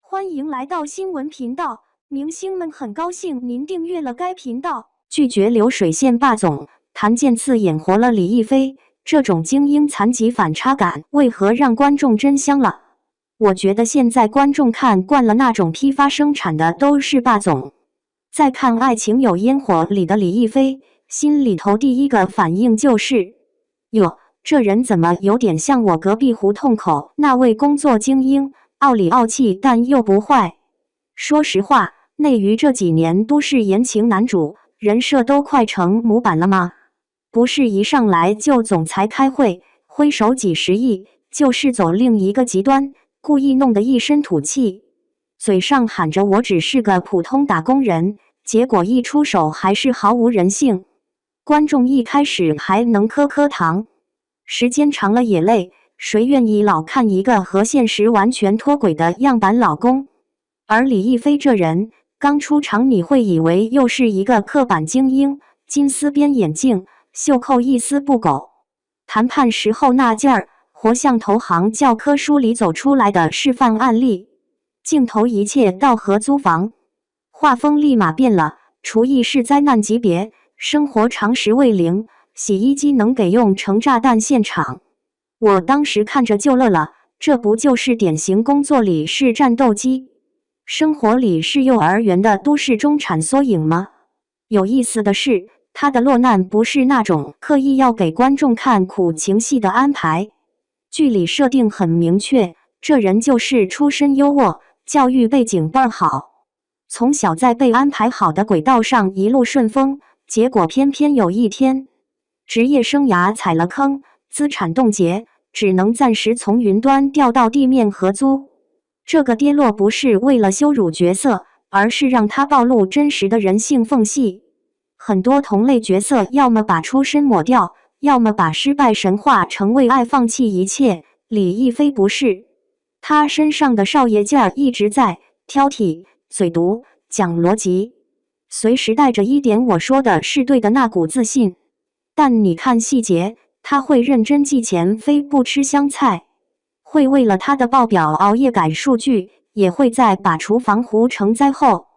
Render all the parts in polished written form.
欢迎来到新闻频道，明星们很高兴您订阅了该频道。拒绝流水线霸总，谭健次演活了李亦菲，这种精英残疾反差感为何让观众真香了？我觉得现在观众看惯了那种批发生产的都是霸总，再看《爱情有烟火》里的李亦菲，心里头第一个反应就是哟，这人怎么有点像我隔壁胡同口那位工作精英，傲里傲气但又不坏。说实话，内娱这几年都市言情男主人设都快成模板了吗？不是一上来就总裁开会，挥手几十亿，就是走另一个极端，故意弄得一身土气，嘴上喊着我只是个普通打工人，结果一出手还是毫无人性。观众一开始还能磕磕糖，时间长了也累，谁愿意老看一个和现实完全脱轨的样板老公？而李亦菲这人，刚出场你会以为又是一个刻板精英，金丝边眼镜，袖扣一丝不苟，谈判时候那劲儿，活像投行教科书里走出来的示范案例。镜头一切到合租房，画风立马变了，厨艺是灾难级别，生活常识为零，洗衣机能给用成炸弹现场。我当时看着就乐了，这不就是典型工作里是战斗机，生活里是幼儿园的都市中产缩影吗？有意思的是，他的落难不是那种刻意要给观众看苦情戏的安排，剧里设定很明确，这人就是出身优渥，教育背景倍儿好，从小在被安排好的轨道上一路顺风，结果偏偏有一天，职业生涯踩了坑，资产冻结，只能暂时从云端调到地面合租。这个跌落不是为了羞辱角色，而是让他暴露真实的人性缝隙。很多同类角色要么把出身抹掉，要么把失败神话成为爱放弃一切，李亦菲不是。她身上的少爷劲儿一直在，挑剔、嘴毒、讲逻辑，随时带着一点我说的是对的那股自信。但你看细节，她会认真记钱，非不吃香菜，会为了他的报表熬夜改数据，也会在把厨房糊成灾后，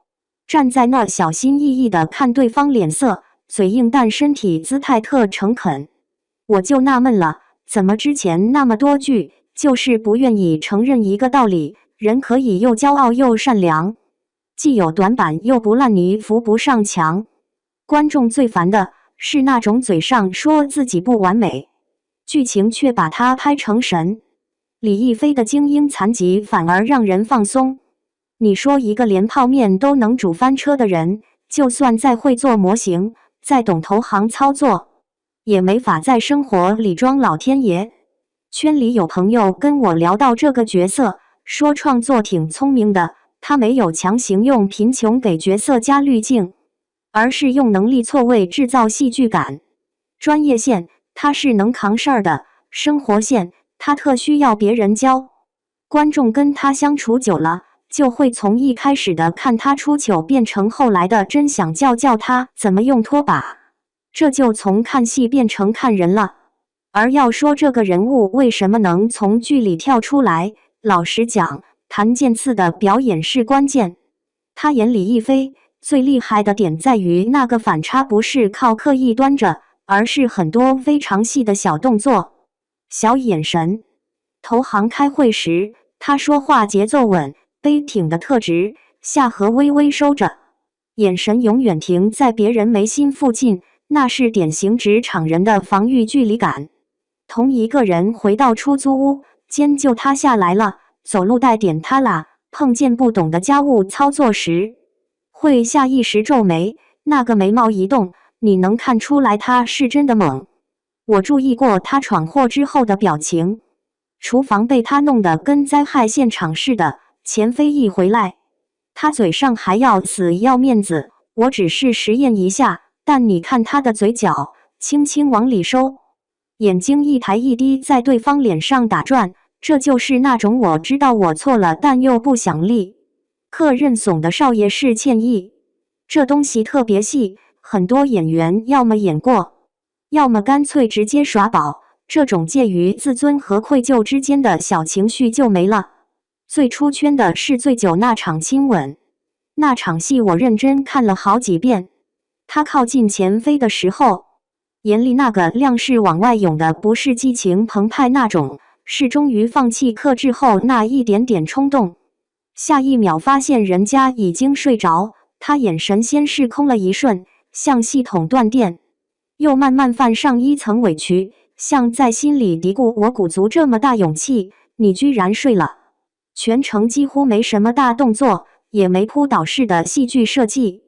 站在那儿小心翼翼地看对方脸色，嘴硬但身体姿态特诚恳。我就纳闷了，怎么之前那么多剧就是不愿意承认一个道理，人可以又骄傲又善良，既有短板又不烂泥扶不上墙。观众最烦的是那种嘴上说自己不完美，剧情却把他拍成神。李亦菲的精英残疾反而让人放松。你说一个连泡面都能煮翻车的人，就算再会做模型，再懂投行操作，也没法在生活里装老天爷。圈里有朋友跟我聊到这个角色，说创作挺聪明的，他没有强行用贫穷给角色加滤镜，而是用能力错位制造戏剧感。专业线他是能扛事儿的，生活线他特需要别人教。观众跟他相处久了，就会从一开始的看他出糗变成后来的真想教他怎么用拖把，这就从看戏变成看人了。而要说这个人物为什么能从剧里跳出来，老实讲，谭健次的表演是关键。他演李亦菲最厉害的点在于那个反差不是靠刻意端着，而是很多非常细的小动作、小眼神。投行开会时，他说话节奏稳，背挺的特直，下颌微微收着，眼神永远停在别人眉心附近，那是典型职场人的防御距离感。同一个人回到出租屋，肩就塌下来了，走路带点塌啦，碰见不懂的家务操作时，会下意识皱眉，那个眉毛一动，你能看出来他是真的猛。我注意过他闯祸之后的表情，厨房被他弄得跟灾害现场似的，钱飞一回来，他嘴上还要死要面子，我只是实验一下，但你看他的嘴角，轻轻往里收，眼睛一抬一低在对方脸上打转，这就是那种我知道我错了但又不想立刻认怂的少爷式歉意。这东西特别细，很多演员要么演过，要么干脆直接耍宝，这种介于自尊和愧疚之间的小情绪就没了。最出圈的是醉酒那场亲吻，那场戏我认真看了好几遍。他靠近钱飞的时候，眼里那个亮是往外涌的，不是激情澎湃那种，是终于放弃克制后那一点点冲动。下一秒发现人家已经睡着，他眼神先是空了一瞬，像系统断电，又慢慢泛上一层委屈，像在心里嘀咕：我鼓足这么大勇气，你居然睡了。全程几乎没什么大动作，也没扑倒式的戏剧设计，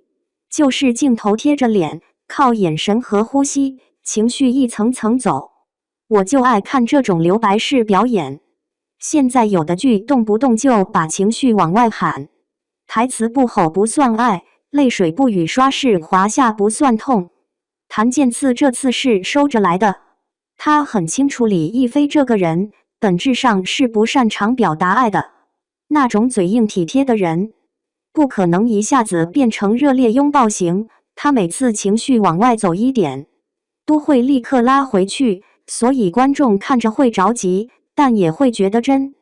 就是镜头贴着脸，靠眼神和呼吸，情绪一层层走。我就爱看这种留白式表演。现在有的剧动不动就把情绪往外喊，台词不吼不算爱，泪水不雨刷式滑下不算痛。谭健次这次是收着来的，他很清楚李亦菲这个人本质上是不擅长表达爱的，那种嘴硬体贴的人不可能一下子变成热烈拥抱型，他每次情绪往外走一点都会立刻拉回去，所以观众看着会着急，但也会觉得真。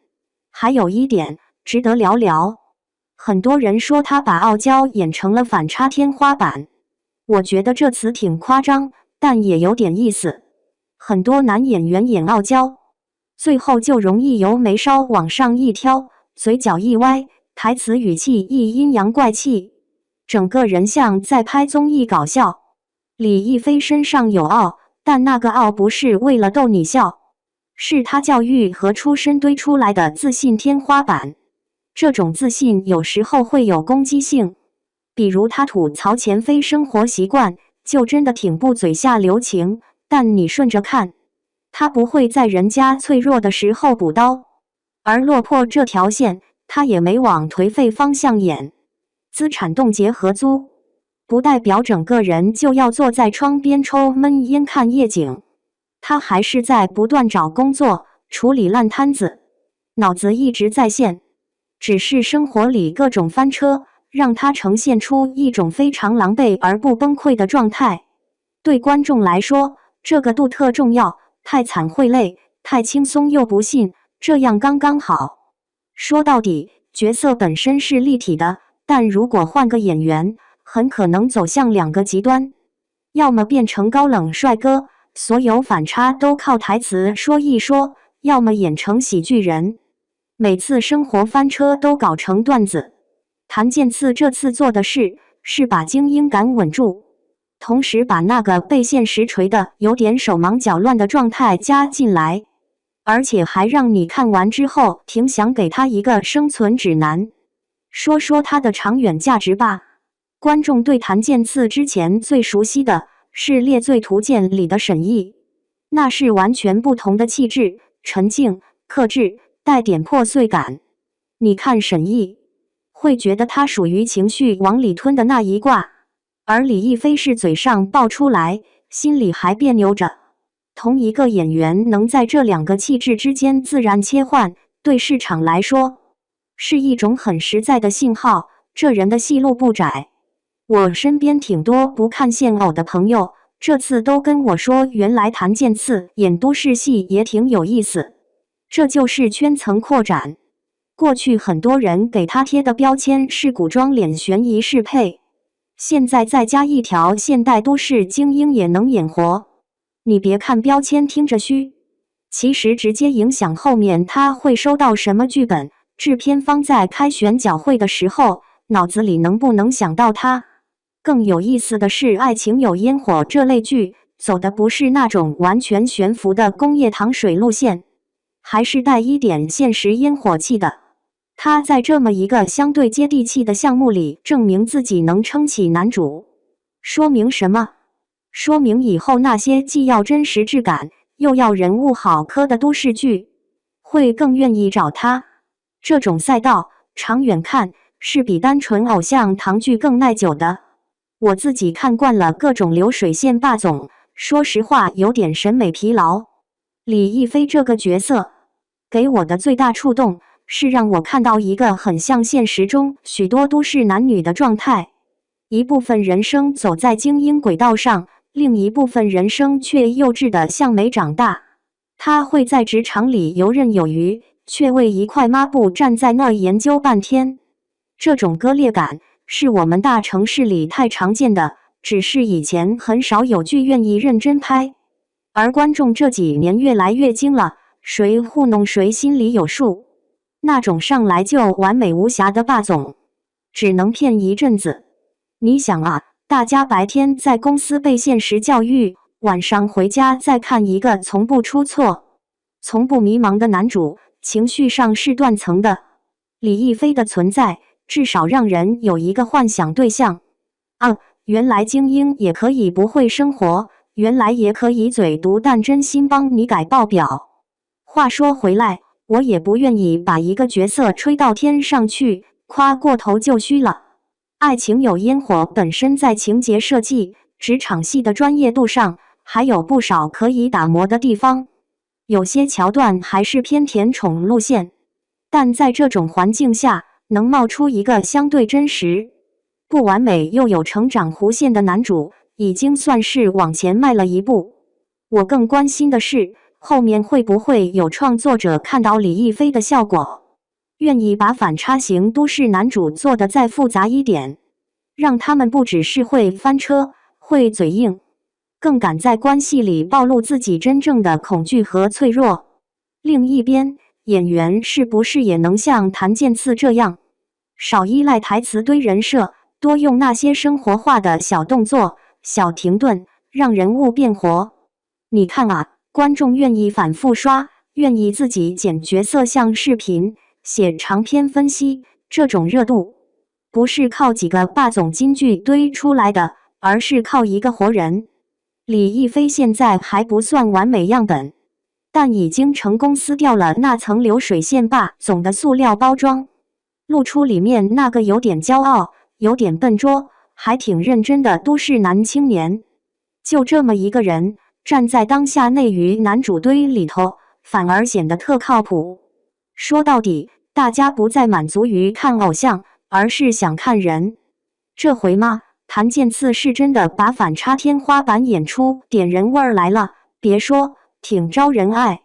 还有一点值得聊聊，很多人说他把傲娇演成了反差天花板，我觉得这词挺夸张，但也有点意思。很多男演员演傲娇，最后就容易由眉梢往上一挑，嘴角一歪，台词语气一阴阳怪气，整个人像在拍综艺搞笑。李亦菲身上有傲，但那个傲不是为了逗你笑，是她教育和出身堆出来的自信天花板。这种自信有时候会有攻击性，比如她吐槽钱飞生活习惯，就真的挺不嘴下留情，但你顺着看，她不会在人家脆弱的时候补刀。而落魄这条线，她也没往颓废方向演。资产冻结合租，不代表整个人就要坐在窗边抽闷烟看夜景，他还是在不断找工作，处理烂摊子，脑子一直在线。只是生活里各种翻车，让他呈现出一种非常狼狈而不崩溃的状态。对观众来说，这个度特重要，太惨会累，太轻松又不信，这样刚刚好。说到底，角色本身是立体的，但如果换个演员，很可能走向两个极端，要么变成高冷帅哥，所有反差都靠台词说一说，要么演成喜剧人，每次生活翻车都搞成段子。谭健次这次做的是把精英感稳住，同时把那个被现实锤的有点手忙脚乱的状态加进来，而且还让你看完之后挺想给他一个生存指南，说说他的长远价值吧。观众对谭健次之前最熟悉的是《猎罪图鉴》里的沈毅，那是完全不同的气质，沉静、克制，带点破碎感。你看沈毅，会觉得他属于情绪往里吞的那一挂，而李亦菲是嘴上爆出来，心里还别扭着。同一个演员能在这两个气质之间自然切换，对市场来说是一种很实在的信号，这人的戏路不窄。我身边挺多不看现偶的朋友，这次都跟我说，原来谭健次演都市戏也挺有意思。这就是圈层扩展。过去很多人给他贴的标签是古装脸悬疑适配，现在再加一条现代都市精英也能演活。你别看标签听着虚，其实直接影响后面他会收到什么剧本，制片方在开选角会的时候脑子里能不能想到他。更有意思的是，爱情有烟火这类剧走的不是那种完全悬浮的工业糖水路线，还是带一点现实烟火气的。他在这么一个相对接地气的项目里证明自己能撑起男主。说明什么？说明以后那些既要真实质感又要人物好磕的都市剧会更愿意找他。这种赛道长远看是比单纯偶像糖剧更耐久的。我自己看惯了各种流水线霸总，说实话有点审美疲劳。李亦菲这个角色给我的最大触动是让我看到一个很像现实中许多都市男女的状态，一部分人生走在精英轨道上，另一部分人生却幼稚的像没长大。他会在职场里游刃有余，却为一块抹布站在那儿研究半天。这种割裂感是我们大城市里太常见的，只是以前很少有剧愿意认真拍，而观众这几年越来越精了，谁糊弄谁心里有数。那种上来就完美无瑕的霸总，只能骗一阵子。你想啊，大家白天在公司被现实教育，晚上回家再看一个从不出错、从不迷茫的男主，情绪上是断层的。李亦菲的存在，至少让人有一个幻想对象。原来精英也可以不会生活，原来也可以嘴毒但真心帮你改报表。话说回来，我也不愿意把一个角色吹到天上去，夸过头就虚了。爱情有烟火本身在情节设计、职场戏的专业度上，还有不少可以打磨的地方。有些桥段还是偏甜宠路线，但在这种环境下，能冒出一个相对真实、不完美又有成长弧线的男主，已经算是往前迈了一步。我更关心的是，后面会不会有创作者看到李亦菲的效果，愿意把反差型都市男主做得再复杂一点，让他们不只是会翻车、会嘴硬，更敢在关系里暴露自己真正的恐惧和脆弱。另一边，演员是不是也能像谭健次这样，少依赖台词堆人设，多用那些生活化的小动作、小停顿，让人物变活？你看啊，观众愿意反复刷，愿意自己剪角色像视频，写长篇分析，这种热度不是靠几个霸总金句堆出来的，而是靠一个活人。李亦菲现在还不算完美样本，但已经成功撕掉了那层流水线霸总的塑料包装，露出里面那个有点骄傲、有点笨拙，还挺认真的都市男青年。就这么一个人，站在当下内娱男主堆里头，反而显得特靠谱。说到底，大家不再满足于看偶像，而是想看人。这回嘛，谭健次是真的把反差天花板演出点人味儿来了，别说，挺招人爱。